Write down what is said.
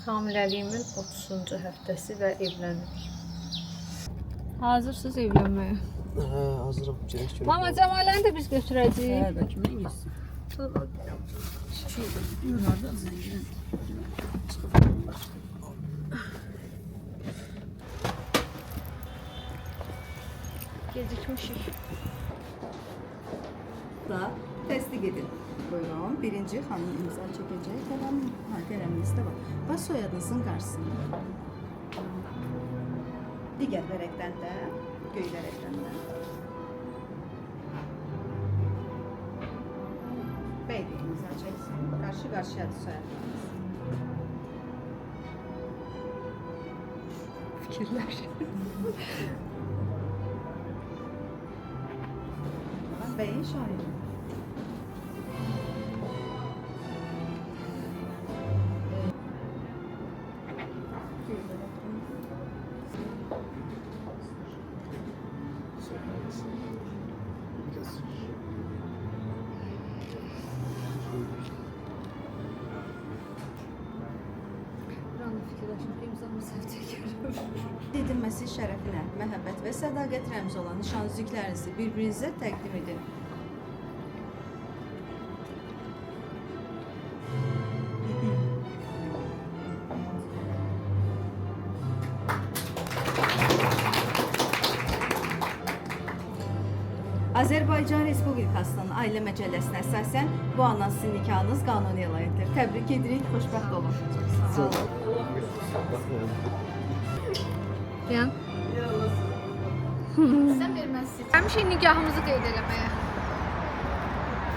Hamiləliyimin 30-cu həftəsi və evlənirik. Hazırsınız evlənməyə? Hə, hazırım. Gələk görək. Mama, Cəmaləni də biz götürəcəyik. Hə, bəlkə mən yesin. Yuxarıda zəngin. Gecikmişik. Da təsdiq edin. Buyurun. Birinci xanım imza çəkəcək. Qələminiz də var. Baş soyadınızın qarşısında. Digər vərəqdən də, göy vərəqdən də. Bəy də imza çəksin. Qarşı-qarşıyadır soyadlarınız. Fikirlər. Bəyin şahidi. Edilməsi şərəfinə, məhəbbət və sədaqət rəmzi olan nişanlılıqlarınızı bir-birinizə təqdim edin. Azərbaycan Respublikasının Ailə Məcəlləsinə əsasən bu andan sizin nikahınız qanuni elan edilir. Təbrik edirik, xoşbəxt olun. Sağ olun. Yəni? Sən verməzsin. Həmişə nikahımızı qeyd eləməyə.